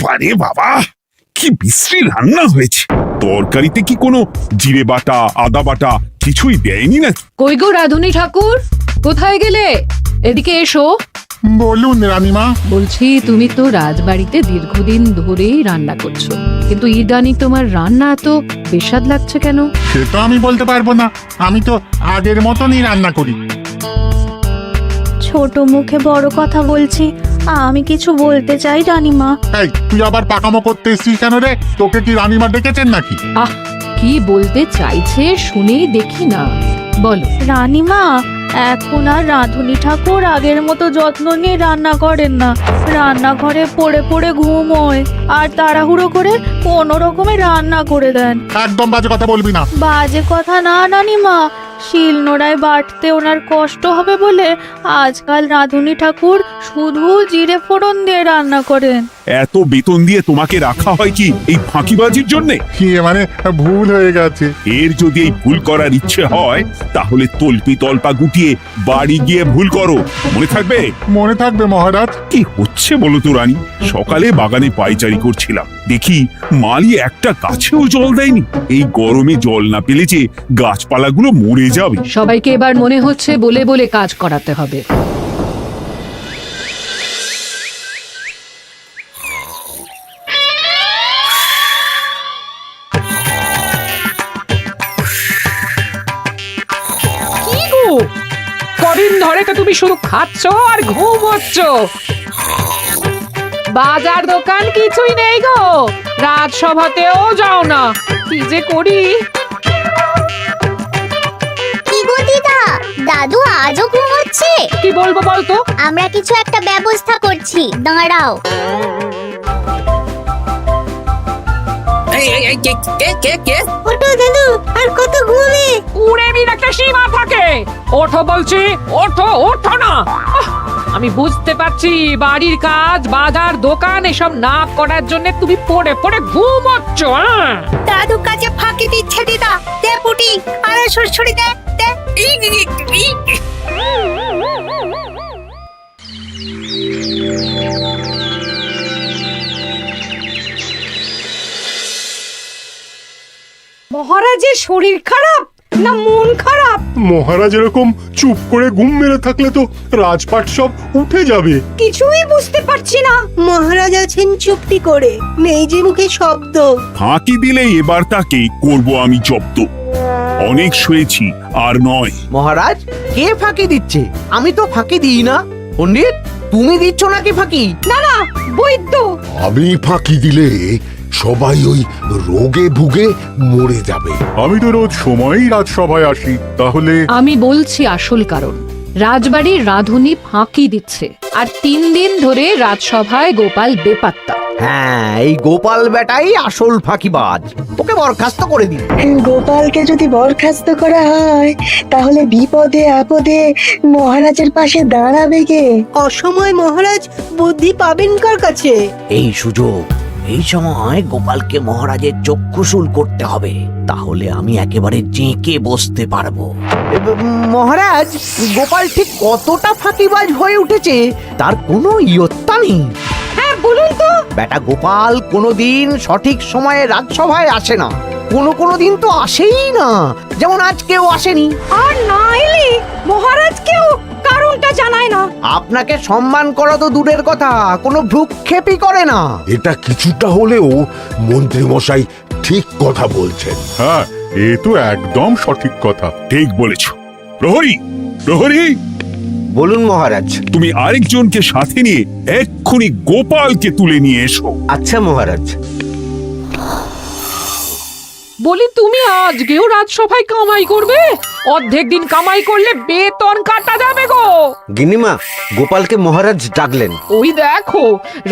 বাবা রে বাবা, কি বিশ্রী রান্না হয়েছে। তরকারিতে কি কোনো জিরে বাটা, আদা বাটা কিছুই দেয়নি নাকি? কই গো রাধুনী ঠাকুর, কোথায় গেলে? এদিকে এসো। বলুন রানীমা। বলছি, তুমি তো রাজবাড়িতে দীর্ঘদিন ধরেই রান্না করছো, কিন্তু ইদানি তোমার রান্না এত বেস্বাদ লাগছে কেন? সে তো আমি বলতে পারবো না, আমি তো আগের মতনই রান্না করি। ছোট মুখে বড় কথা বলছি, আমি কিছু বলতে চাই রানীমা। এই তুই আবার পাকামো করতে এসছিস কেন রে? তোকে কি রানীমা ডেকেছেন নাকি? আহ, কি বলতে চাইছে শুনেই দেখি না, বলো। রানীমা, এখন আর রাধুনী ঠাকুর আগের মতো যত্ন নিয়ে রান্না করেন না। রান্নাঘরে পড়ে পড়ে ঘুমোয় আর তাড়াহুড়ো করে কোনো রকমে রান্না করে দেন। একদম বাজে কথা বলবি না। বাজে কথা না রানীমা, শিলনোড়ায় বাটতে ওনার কষ্ট হবে বলে আজকাল রাধুনী ঠাকুর শুধু জিরে ফোড়ন দিয়ে রান্না করেন। এত বেতন দিয়ে তোমাকে রাখা হয় কি এই ফাঁকিবাজির জন্যে? মানে ভুল হয়ে গেছে। এর যদি এই ভুল করার ইচ্ছে হয় তাহলে তল্পি তল্পা গুটিয়ে বাড়ি গিয়ে ভুল করো, মনে থাকবে? মনে থাকবে মহারাজ। কি হচ্ছে বলো তো রানী? সকালে বাগানে পায়চারি করছিলাম, দেখি মালি একটা গাছেও জল দেয়নি। এই গরমে জল না পেলে যে গাছপালাগুলো মরে যাবে। সবাইকে এবার মনে হচ্ছে বলে বলে কাজ করাতে হবে। কদিন ধরে তো তুমি শুধু খাচ্ছ আর ঘুমোচ্ছ, বাজার দোকান কিছুই নেই গো, রাজসভাতেও যাও না, কি যে করি। কি গো দিদা, দাদু আজও ঘুমোচ্ছে? কি বলবো বলতো? আমরা কিছু একটা ব্যবস্থা করছি, দাঁড়াও। ওঠো দাদু, আর কত ঘুমে? উড়েমির একটা সীমা থাকে। ওঠো বলছি, ওঠো, ওঠো না। আমি বুঝতে পারছি বাড়ির কাজ, বাজার দোকান এসব না করার জন্য তুমি পড়ে পড়ে ঘুমোচ্ছ। দাদু কাজে ফাঁকি দিচ্ছে দিদা। দে পুটি, আরে সরসরি দে, দে। মহারাজের শরীর খারাপ না মন খারাপ? মহারাজ এরকম চুপ করে ঘুম মেরে থাকলে তো রাজপাট সব উঠে যাবে। কিছুই বুঝতে পারছি না। মহারাজ আছেন চুপটি করে, নেই যে মুখে শব্দ। ফাঁকি দিলে এবার তাকে করব আমি জব্দ। অনেক শুয়েছি, আর নয়। মহারাজ, কে ফাঁকি দিচ্ছে? আমি তো ফাঁকি দিই না। পণ্ডিত, তুমি দিচ্ছ নাকি ফাঁকি? না না, বৈদ্য। আমি ফাঁকি দিলে সবাই ওই রোগে ভুগে মরে যাবে। আমি তো রোজ সময়ই রাজসভায় আসি, তাহলে আমি বলছি আসল কারণ। রাজবাড়ির রাধুনী ফাঁকি দিচ্ছে, আর 3 দিন ধরে রাজসভায় গোপাল বেপাত্তা। হ্যাঁ, এই গোপাল বেটাই আসল ফাঁকিবাজ। ওকে বরখাস্ত করে দিন। গোপালকে যদি বরখাস্ত করা হয় তাহলে বিপদে আপদে মহারাজের পাশে দাঁড়াবে কে? অসময় মহারাজ বুদ্ধি পাবেন কার কাছে? এই সুযোগ, এই সময় গোপালকে মহারাজের চক্ষুশূল করতে হবে, তাহলে আমি একেবারে জেঁকে বসতে পারবো। মহারাজ, গোপাল ঠিক কতটা ফাঁকিবাজ হয়ে উঠেছে তার কোনো ইয়ত্তা নেই। হ্যাঁ বলুন তো। বেটা গোপাল কোনোদিন সঠিক সময়ে রাজসভায় আসে না, কোনো দিন তো আসেই না, যেমন আজকেও আসেনি। আর না এলে মহারাজকেও কারণটা জানায় না। আপনাকে সম্মান করা তো দূরের কথা, কোনো ভ্রুক্ষেপই করে না। এটা কিছুটা হলেও মন্ত্রী মশাই ঠিক কথা বলছেন। হ্যাঁ, এ তো একদম সঠিক কথা। ঠিক বলেছ। প্রহরী, প্রহরী, বলুন মহারাজ। তুমি আরেকজনকে সাথে নিয়ে এক্ষুনি গোপালকে তুলে নিয়ে এসো। আচ্ছা মহারাজ। বলি, তুমি আজকেও রাজসভায় কামাই করবে? অর্ধেক দিন কামাই করলে বেতন কাটা যাবে গো। গিন্নিমা, গোপালকে মহারাজ ডাকলেন। ওই দেখো,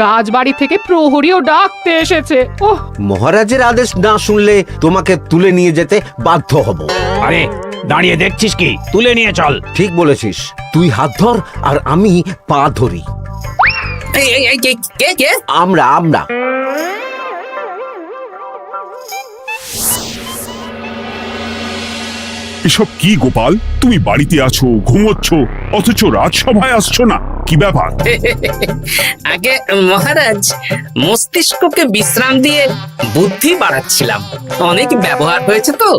রাজবাড়ি থেকে প্রহরীও ডাকতে এসেছে। ওহ, মহারাজের আদেশ না শুনলে তোমাকে তুলে নিয়ে যেতে বাধ্য হব। আরে দাঁড়িয়ে দেখছিস কি? তুলে নিয়ে চল। ঠিক বলেছিস, তুই হাত ধর আর আমি পা ধরি। আমরা এসব কি গোপাল? তুমি বাড়িতে আছো, ঘুমোচ্ছ, অথচ রাজসভায় আসছো না। কি ব্যাপার? আগে মহারাজ, মস্তিষ্ককে বিশ্রাম দিয়ে বুদ্ধি বাড়াচ্ছিলাম। অনেক ব্যবহার হয়েছে তো,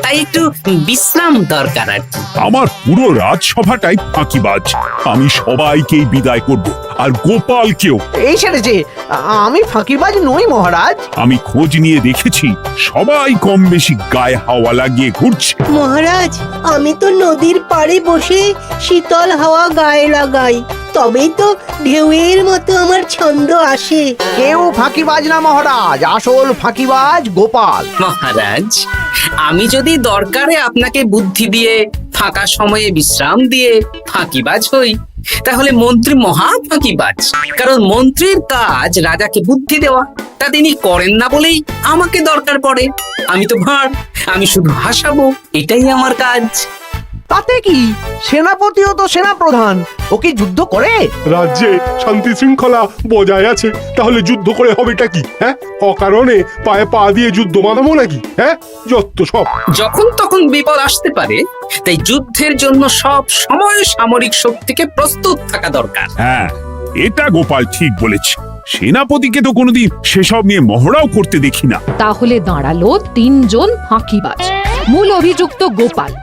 তাই একটু বিশ্রাম দরকার আর কি। আমার পুরো রাজসভাটাই ফাঁকিবাজ। আমি সবাইকেই বিদায় করব, আর গোপালকেও। এই সেরেছে, আমি ফাঁকিবাজ নই মহারাজ। আমি খোঁজ নিয়ে দেখেছি সবাই কম বেশি গায়ে হাওয়া লাগিয়ে ঘুরছে। মহারাজ, আমি তো নদীর পাড়ে বসে শীতল হাওয়া গায়ে লাগাই, তবেই তো ঢেউয়ের মতো আমার ছন্দ আসে। কেউ ফাঁকিবাজ না মহারাজ, আসল ফাঁকিবাজ গোপাল। মহারাজ, আমি যদি দরকারে আপনাকে বুদ্ধি দিয়ে, ফাঁকা সময়ে বিশ্রাম দিয়ে ফাঁকিবাজ হই, তাহলে মন্ত্রী মহা ফাঁকিবাজ। কারণ মন্ত্রীর কাজ রাজাকে বুদ্ধি দেওয়া, তা তিনি করেন না বলেই আমাকে দরকার পড়ে। আমি তো ভাঁড়, আমি শুধু হাসাবো, এটাই আমার কাজ। তাতে কি, সেনাপতিও তো সেনাপ্রধান, ও কি যুদ্ধ করে? রাজ্যে শান্তি শৃঙ্খলা বজায় আছে, তাহলে যুদ্ধ করে হবেটা কি? হ্যাঁ, অকারণে পায়ে পা দিয়ে যুদ্ধ বাঁধাবো নাকি? হ্যাঁ, যত সব। যখন তখন বিপদ আসতে পারে, তাই যুদ্ধের জন্য সব সময় সামরিক শক্তিকে প্রস্তুত থাকা দরকার। হ্যাঁ, এটা গোপাল ঠিক বলেছে। সেনাপতিকে তো কোনোদিন সেসব নিয়ে মহড়াও করতে দেখি না। তাহলে দাঁড়ালো 3 জন ফাঁকিবাজ। মূল অভিযুক্ত গোপাল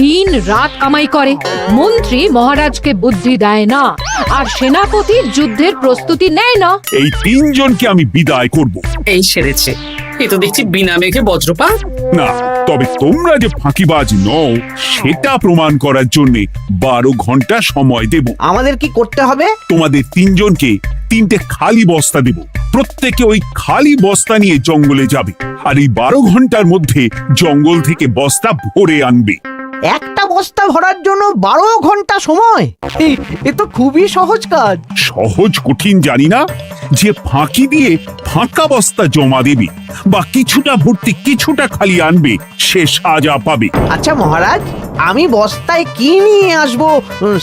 দিন রাত কামাই করে, মন্ত্রী মহারাজকে বুদ্ধি দেয় না, আর সেনাপতি যুদ্ধের প্রস্তুতি নেয় না। এই 3 জনকে আমি বিদায় করব। এই সেরেছে, এ তো দেখছি বিনা মেঘে বজ্রপাত। না, তবে তোমরা যে ফাঁকিবাজ নও সেটা প্রমাণ করার জন্য 12 ঘন্টা সময় দেব। আমাদের কি করতে হবে? তোমাদের 3 জনকে 3টে খালি বস্তা দেব। প্রত্যেকে ওই খালি বস্তা নিয়ে জঙ্গলে যাবে, আর এই 12 ঘন্টার মধ্যে জঙ্গল থেকে বস্তা ভরে আনবে। একটা বস্তা ভরার জন্য 12 ঘন্টা সময়? এ তো খুবই সহজ কাজ। সহজ কঠিন জানি না, যে ফাঁকি দিয়ে ফাঁকা বস্তা জমা দেবে বা কিছুটা ভর্তি কিছুটা খালি আনবে, সে সাজা পাবে। আচ্ছা মহারাজ, আমি বস্তায় কি নিয়ে আসবো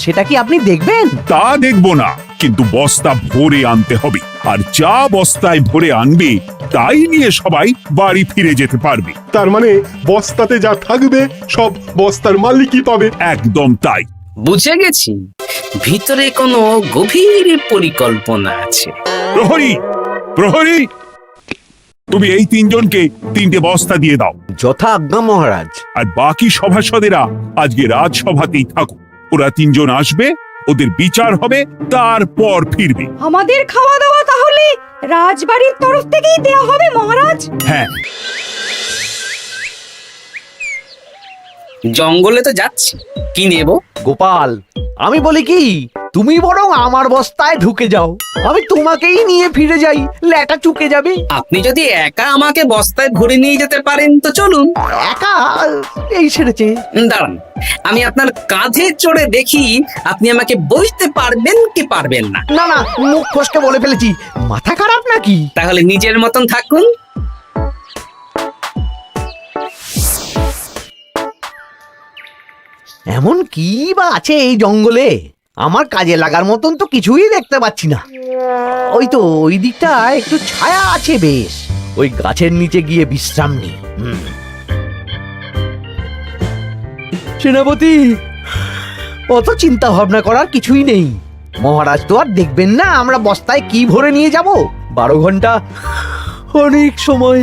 সেটা কি আপনি দেখবেন? তা দেখবো না, কিন্তু বস্তা ভরে আনতে হবে। আর যা বস্তায় ভরে আনবে তাই নিয়ে সবাই বাড়ি ফিরে যেতে পারবে। তার মানে বস্তাতে যা থাকবে সব বস্তার মালিকই পাবে। একদম তাই। বুঝে গেছি, ভিতরে কোনো গভীর পরিকল্পনা আছে। প্রহরী, প্রহরী, তুমি এই 3 জনকে 3টে বস্তা দিয়ে দাও। যথা আজ্ঞা মহারাজ। আর বাকি সভাসদেরা আজকে রাজসভাতেই থাকুক। ওরা 3 জন আসবে, ওদের বিচার হবে, তারপর ফিরবে। আমাদের খাওয়া দাওয়া তাহলে রাজবাড়ির তরফ থেকেই দেয়া হবে মহারাজ? হ্যাঁ। জঙ্গলে তো যাচ্ছি, কি নেব? গোপাল, আমি বলি কি, তুমি বরং আমার বস্তায় ঢুকে যাও, আমি তোমাকেই নিয়ে ফিরে যাই, লেটা চুকে যাবে। আপনি যদি একা আমাকে বস্তায় ভরে নিয়ে যেতে পারেন তো চলুন। একা? এই সেরেছে। দাঁড়ান, আমি আপনার কাঁধে চড়ে দেখি আপনি আমাকে বইতে পারবেন কি পারবেন না। না না, মুখ ফসকে বলে ফেলেছি, মাথা খারাপ নাকি? তাহলে নিজের মতন থাকুন। এমন কি বা আছে এই জঙ্গলে? আমার কাজে লাগার মতন তো কিছুই দেখতে পাচ্ছি না। ওই তো ওই দিকটা একটু ছায়া আছে বেশ, ওই গাছের নিচে গিয়ে বিশ্রাম নি। সেনাপতি, অত চিন্তা ভাবনা করার কিছুই নেই। মহারাজ তো আর দেখবেন না আমরা বস্তায় কি ভরে নিয়ে যাব। 12 ঘন্টা অনেক সময়।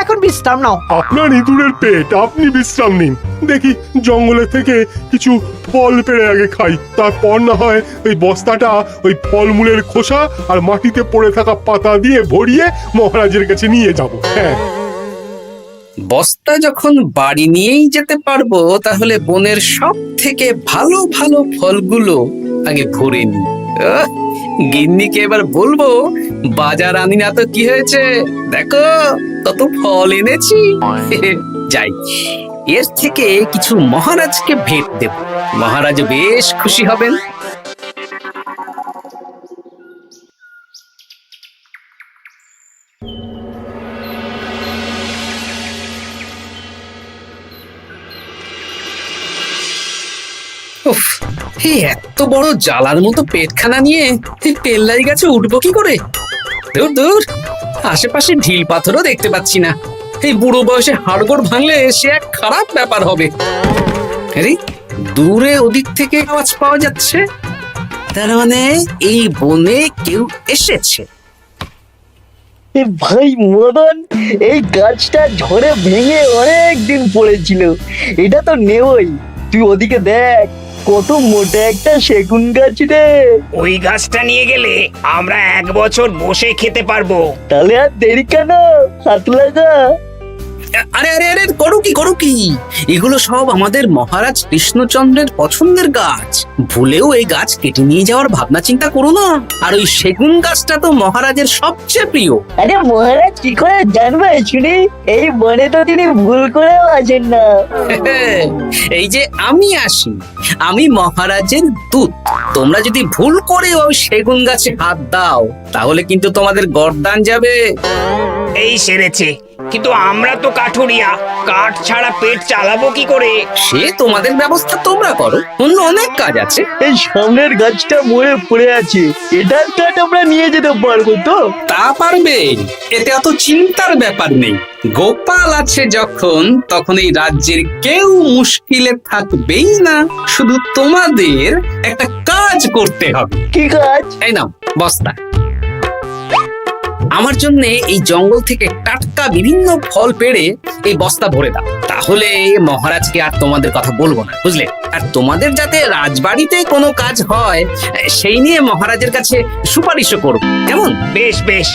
এখন বিশ্রাম নাও। আপনার ইঁদুরের পেট, আপনি বিশ্রাম নিন। দেখি জঙ্গলে থেকে কিছু ফল পেড়ে আগে খাই, তারপর না হয় ওই বস্তাটা ওই ফলমূলের খোসা আর মাটিতে পড়ে থাকা পাতা দিয়ে ভরিয়ে মহারাজের কাছে নিয়ে যাব। হ্যাঁ, বস্তা যখন বাড়ি নিয়েই যেতে পারবো, তাহলে বনের সব থেকে ভালো ভালো ফলগুলো আগে ভরে নি। গিন্নিকে এবার বলবো, বাজার আনি না তো কি হয়েছে, দেখো কত ফল এনেছি। যাই, এর থেকে কিছু মহারাজকে ভেট দেব, মহারাজ বেশ খুশি হবেন। উফ, এই এত বড় জ্বালার মতো পেটখানা নিয়ে এই পেল্লাই গাছে উঠবো কি করে? দূর দূর, আশেপাশে ঢিল পাথরও দেখতে পাচ্ছি না। এই বুড়ো বয়সে হাড়গোড় ভাঙলে সে এক খারাপ ব্যাপার হবে। আরে দূরে ওদিক থেকে আওয়াজ পাওয়া যাচ্ছে। তার মানে এই বনে কেউ এসেছে। ভাই মদন, এই গাছটা ঝড়ে ভেঙে অনেক দিন পড়েছিল, এটা তো নেবই। তুই ওদিকে দেখ, কত মোটা একটা সেগুন গাছ রে। ওই গাছটা নিয়ে গেলে আমরা 1 বছর বসে খেতে পারবো। তাহলে আর দেরি কেন, হাত লাগা। আরে আরে আরে, করো কি এগুলো সব আমাদের মহারাজ কৃষ্ণচন্দ্রের পছন্দের গাছ। ভুলেও এই গাছ কেটে নিয়ে যাওয়ার ভাবনা চিন্তা করো না। আর ওই সেগুন গাছটা তো মহারাজের সবচেয়ে প্রিয়। আরে মহারাজ কি করে জানবে শুনি, এই বনে তো তিনি ভুল করেও আসেন না। এই যে আমি আসি, আমি মহারাজের দূত। তোমরা যদি ভুল করে ওই সেগুন গাছে হাত দাও তাহলে কিন্তু তোমাদের গর্দান যাবে। এই সেরেছে, কিন্তু আমরা তো কাঠুরিয়া, কাঠ ছাড়া পেট চালাবো কি করে? সে তোমাদের ব্যবস্থা তোমরা করো, অন্য অনেক কাজ আছে। এই সামনের গাছটা মরে পড়ে আছে, এটার কাঠ আমরা নিয়ে যেতে পারবো তো? তা পারবে, এতে অত চিন্তার ব্যাপার নেই। গোপাল আছে যখন, তখন এই রাজ্যের কেউ মুশকিলে থাকবেই না। শুধু তোমাদের একটা কাজ করতে হবে। কি কাজ? এই নাও বস্তা। আমার জন্য এই জঙ্গল থেকে টাটকা বিভিন্ন ফল পেড়ে এই বস্তা ভরে দাও, তাহলে মহারাজকে আর তোমাদের কথা বলবো না, বুঝলে? আর তোমাদের যাতে রাজবাড়িতে কোনো কাজ হয় সেই নিয়ে মহারাজের কাছে সুপারিশও করবো, কেমন? বেশ বেশ,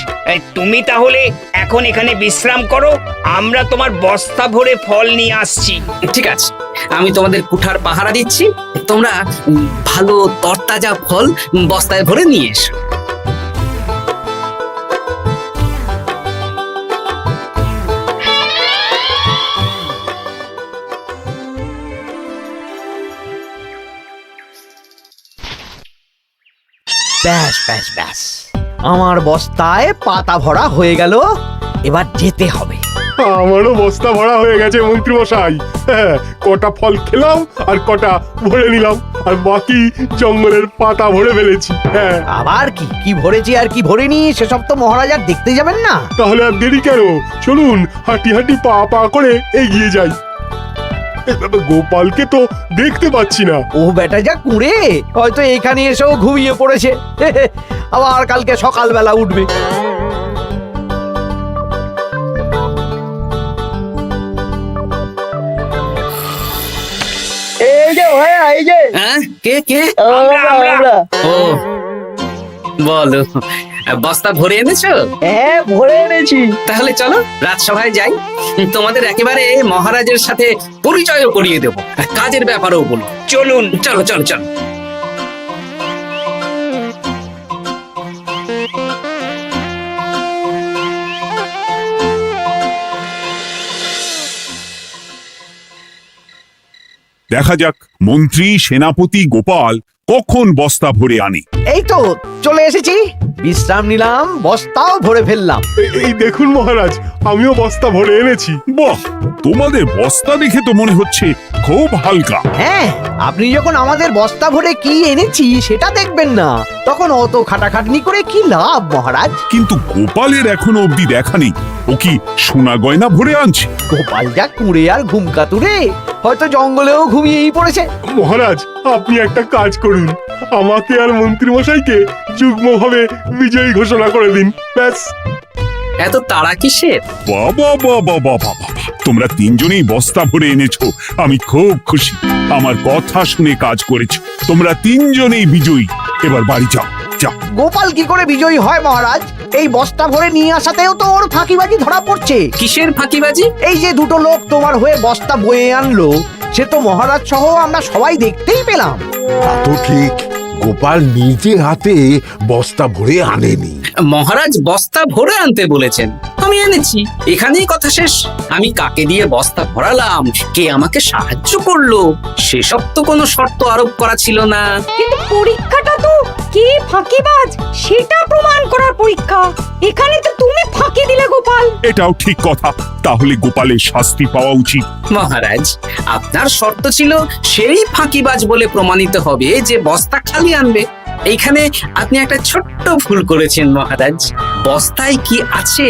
তুমি তাহলে এখন এখানে বিশ্রাম করো, আমরা তোমার বস্তা ভরে ফল নিয়ে আসছি। ঠিক আছে, আমি তোমাদের কুঠার পাহারা দিচ্ছি, তোমরা ভালো তরতাজা ফল বস্তায় ভরে নিয়ে এসো। ব্যাস ব্যাস ব্যাস, আমার বস্তায় পাতা ভরা হয়ে গেল, এবার যেতে হবে। আমারও বস্তা ভরা হয়ে গেছে মন্ত্রী মশাই। হ্যাঁ, কটা ফল খেলাম আর কটা ভরে নিলাম, আর বাকি জঙ্গলের পাতা ভরে ফেলেছি। হ্যাঁ, আবার কি কি ভরেছি আর কি ভরিনি সেসব তো মহারাজ আর দেখতে যাবেন না। তাহলে আর দেরি কেন, চলুন হাঁটি হাঁটি পা পা করে এগিয়ে যাই। গোপালকে তো দেখতে পাচ্ছি না। ও বেটা যা কুঁড়ে, হয়তো এখানে এসেও ঘুমিয়ে পড়েছে। আবার কালকে সকালবেলা উঠবে। এই যে ভাইয়া, এই যে। হ্যাঁ, কে কে? আমরা। ও বলো, বস্তা ভরে এনেছো? হ্যাঁ, ভরে এনেছি। তাহলে চলো রাজসভায় যাই, তোমাদের একেবারে মহারাজের সাথে পরিচয়ও করিয়ে দেবো, কাজের ব্যাপারেও বলবো। চলুন। চলো চলো চলো। দেখা যাক মন্ত্রী সেনাপতি গোপাল কখন বস্তা ভরে আনে। এই তো চলে এসেছি, বিশ্রাম নিলাম, বস্তাও ভরে ফেললাম। এই দেখুন মহারাজ, আমিও বস্তা ভরে এনেছি। বাহ, তোমাদের বস্তা দেখে তো মনে হচ্ছে খুব হালকা। হ্যাঁ, আপনি যখন আমাদের বস্তা ভরে কি এনেছি সেটা দেখবেন না, তখন অত খাটাখাটনি করে কি লাভ মহারাজ? কিন্তু গোপালের এখনো অবধি দেখা নেই, ও কি সোনা গয়না ভরে আনছে? গোপাল যা কুঁড়ে আর ঘুম কাতুরে, হয়তো জঙ্গলেও ঘুমিয়েই পড়েছে। মহারাজ, আপনি একটা কাজ করুন, আমাকে আর মন্ত্রী মশাইকে যুগ্মভাবে বিজয়ী ঘোষণা করে দিন, ব্যাস। এত তাড়া কিসের? বাবা বাবা বাবা বাবা, তোমরা তিনজনেই বস্তা ভরে এনেছো, আমি খুব খুশি। আমার কথা শুনে কাজ করেছো, তোমরা তিনজনেই বিজয়ী। এবার বাড়ি যাও যাও। গোপাল কি করে বিজয়ী হয় মহারাজ? এই বস্তা ভরে নিয়ে আসাতেও তো ওর ফাঁকিবাজি ধরা পড়ছে। কিসের ফাঁকিবাজি? এই যে দুটো লোক তোমার হয়ে বস্তা বয়ে আনলো, সে তো মহারাজ সহ আমরা সবাই দেখতেই পেলাম। তা তো ঠিক, গোপাল নিজে হাতে বস্তা ভরে আনেনি। মহারাজ বস্তা ভরে আনতে বলেছেন, আমি এনেছি, এখানেই কথা শেষ। আমি কাকে দিয়ে বস্তা ভরালাম, কে আমাকে সাহায্য করলো, সেসব তো কোনো শর্ত আরোপ করা ছিল না। কিন্তু পরীক্ষাটা তো কে ফাঁকিবাজ সেটা প্রমাণ করার পরীক্ষা। এখানে তো তুমি ফাঁকি দিলে গোপাল। এটাও ঠিক কথা, তাহলে গোপালের শাস্তি পাওয়া উচিত। মহারাজ, আপনার শর্ত ছিল সেই ফাঁকিবাজ বলে প্রমাণিত হবে যে বস্তা খালি আনবে। এইখানে আপনি একটা ছোট্ট ভুল করেছেন মহারাজ। বস্তায় কি আছে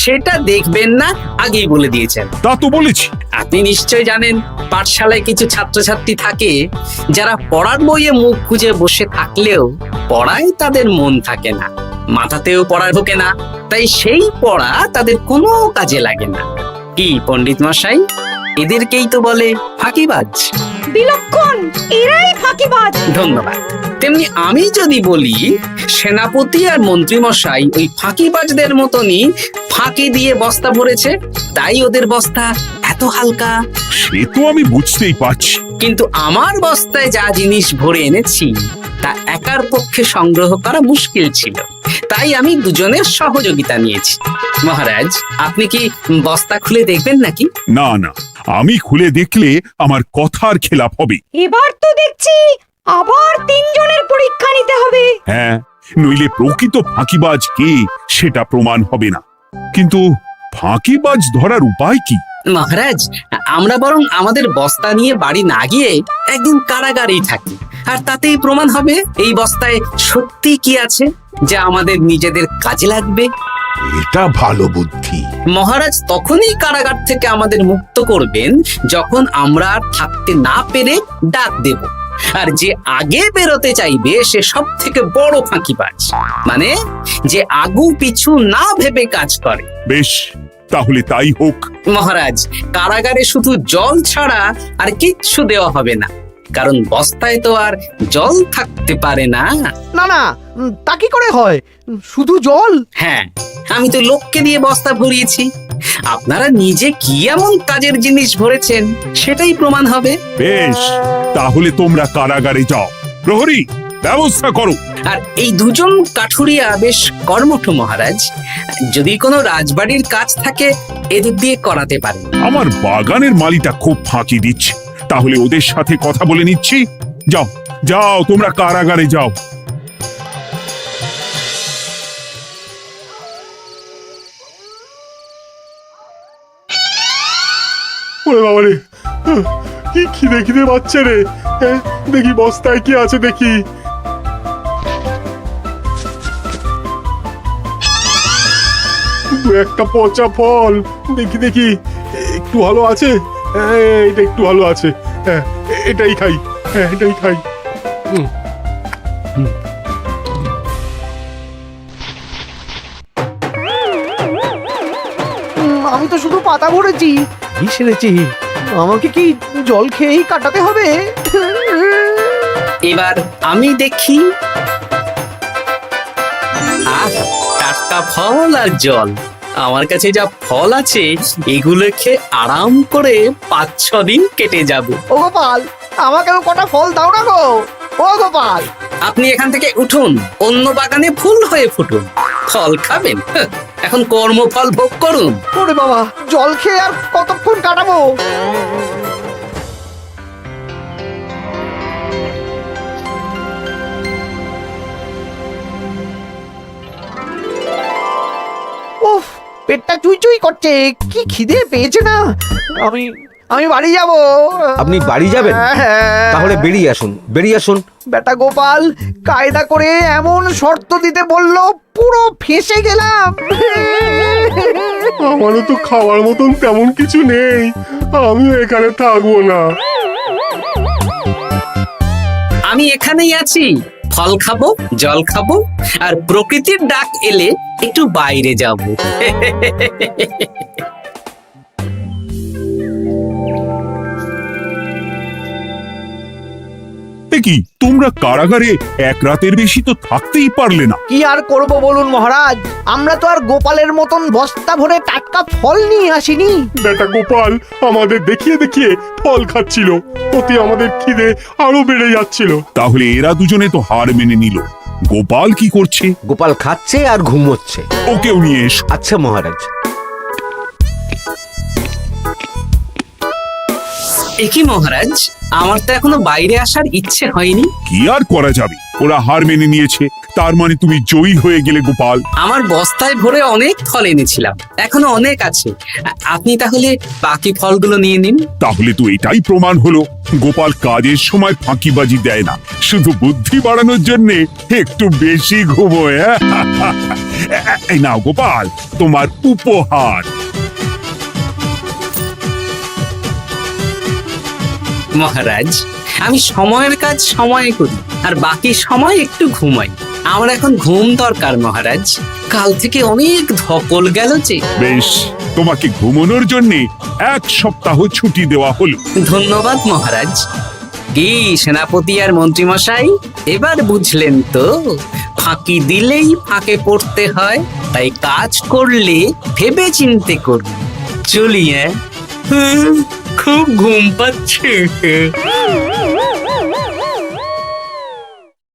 সেটা দেখবেন না, আগেই বলে দিয়েছেন। তা তো বলেছি। আপনি নিশ্চয় জানেন পাঠশালায় কিছু ছাত্রছাত্রী থাকে যারা পড়ার বইয়ে মুখ গুজে বসে থাকলেও পড়ায় তাদের মন থাকে না, মাথাতেও পড়া ঢোকে না, তাই সেই পড়া তাদের কোনো কাজে লাগে না। কি পণ্ডিত মশাই, এদেরকেই তো বলে ফাঁকিবাজ। বিলক্ষণ, এরাই ফাঁকিবাজ। ধন্যবাদ। তেমনি আমি যদি বলি সেনাপতি আর মন্ত্রী মশাই ওই ফাঁকিবাজদের মতনই ফাঁকি দিয়ে বস্তা ভরেছে, তাই ওদের বস্তা এত হালকা। সে তো আমি বুঝতেই পারছি। কিন্তু আমার বস্তায় যা জিনিস ভরে এনেছি তা একার পক্ষে সংগ্রহ করা মুশকিল ছিল, তাই আমি দুজনের সহযোগিতা নিয়েছি। মহারাজ, আপনি কি বস্তা খুলে দেখবেন নাকি? না না, আমি খুলে দেখলে আমার কথার খেলাপ হবে। এবার তো দেখছি আবার তিনজনের পরীক্ষা নিতে হবে। হ্যাঁ, নইলে প্রকৃত ফাঁকিবাজ কে সেটা প্রমাণ হবে না। কিন্তু ফাঁকিবাজ ধরার উপায় কি? মহারাজ, আমরা বরং আমাদের বস্তা নিয়ে বাড়ি না গিয়ে একদিন কারাগারেই থাকি, আর তাতেই প্রমাণ হবে এই বস্তায় সত্যি কি আছে যা আমাদের নিজেদের কাজে লাগবে। এটা ভালো বুদ্ধি। মহারাজ তখনই কারাগার থেকে আমাদের মুক্ত করবেন যখন আমরা আর থাকতে না পেরে ডাক দেব, আর যে আগে বেরোতে চাইবে সে সব থেকে বড় ফাঁকিবাজ, মানে যে আগু পিছু না ভেবে কাজ করে। বেশ, তাহলে তাই হোক। মহারাজ, কারাগারে শুধু জল ছাড়া আর কিচ্ছু দেওয়া হবে না, কারণ বস্তায় তো আর জল থাকতে পারে না। না না, তা কি করে হয়? শুধু জল? হ্যাঁ, আমি তো লোককে দিয়ে বস্তা ভরিয়েছি। আপনারা নিজে কি এমন কাজের জিনিস ভরেছেন সেটাই প্রমাণ হবে। বেশ, তাহলে তোমরা কারাগারে যাও। প্রহরী, ব্যবস্থা করো। আর এই দুজন কাঠুরিয়া বেশ কর্মঠ মহারাজ, যদি কোনো রাজবাড়ির কাজ থাকে এদের দিয়ে করাতে পারেন। আমার বাগানের মালিটা খুব ফাঁকি দিচ্ছে, তাহলে ওদের সাথে কথা বলে নিচ্ছি। যাও যাও, তোমরা কারাগারে যাও। ওরে বাবা রে, কি খিদে খিদে পাচ্ছে রে। দেখি বস্তায় কি আছে দেখি। দু একটা পচা ফল, দেখি দেখি একটু ভালো আছে। এটা একটু ভালো আছে। হ্যাঁ, এটাই খাই। হ্যাঁ, এটাই খাই। আমি তো শুধু পাতা ভরেছি, কি সেরেছি? আমাকে কি জল খেয়েই কাটাতে হবে? এবার আমি দেখি। টাটকা ফল আর জল, আমার কাছে যা ফল আছে এগুলো খেয়ে আরাম করে 5-6 দিন কেটে যাবে। ও গোপাল, আমাকেও কটা ফল দাও না গো। ও গোপাল, আপনি এখান থেকে উঠুন, অন্য বাগানে ফুল হয়ে ফুটুন। ফল খাবেন, এখন কর্মফল ভোগ করুন। ওরে বাবা, জল খেয়ে আর কতক্ষণ কাটাবো? উফ, পেটটা চুই চুই করছে, কি খিদে পেয়েছে না। আমি আমি বাড়ি যাব। আপনি বাড়ি যাবেন? তাহলে বেরিয়ে আসুন, বেরিয়ে আসুন। বেটা গোপাল কায়দা করে এমন শর্ত দিতে বললো, পুরো ফেঁসে গেলাম। আমারও তো খাওয়ার মতন তেমন কিছু নেই, আমিও এখানে থাকবো না। আমি এখানেই আছি, ফল খাবো, জল খাবো, আর প্রকৃতির ডাক এলে একটু বাইরে যাব। কি তোমরা কারাগারে এক রাতের বেশি তো থাকতেই পারলে না? কি আর করব বলুন মহারাজ, আমরা তো আর গোপালের মতন বস্তা ভরে টাটকা ফল নিয়ে আসিনি। বেটা গোপাল আমাদের দেখিয়ে দেখিয়ে ফল খাচ্ছিল, অতি আমাদের খিদে আরো বেড়ে যাচ্ছিল। তাহলে এরা দুজনে তো হার মেনে নিল। গোপাল কি করছে? গোপাল খাচ্ছে আর ঘুমোচ্ছে। ওকেও নিয়ে এসো। আচ্ছা মহারাজ। একই মহারাজ, আমার তো এখনো বাইরে আসার ইচ্ছে হয়নি। কি আর করা যাবে, ওরা হার মেনে নিয়েছে, তার মানে তুমি জয়ী হয়ে গেলে গোপাল। আমার বস্তায় ভরে অনেক ফল এনেছিলাম, এখনো অনেক আছে। আপনি তাহলে বাকি ফলগুলো নিয়ে নিন। তাহলে তো এটাই প্রমাণ হলো গোপাল কাজের সময় ফাঁকিবাজি দেয় না, শুধু বুদ্ধি বাড়ানোর জন্য একটু বেশি ঘুমোয়। এই নাও গোপাল, তোমার উপহার। মহারাজ, আমি সময়ের কাজ সময়ে করি আর বাকি সময় একটু ঘুমাই। আমার এখন ঘুম দরকার মহারাজ, কাল থেকে অনেক ধকল গেল যে। বেশ, তোমাকে ঘুমানোর জন্য 1 সপ্তাহ ছুটি দেওয়া হলো। ধন্যবাদ মহারাজ। কি সেনাপতি আর মন্ত্রী মশাই, এবার বুঝলেন তো, ফাঁকি দিলেই ফাঁকে পড়তে হয়, তাই কাজ করলে ভেবে চিন্তে করুন। চলি, খুব ঘুম পাচ্ছে।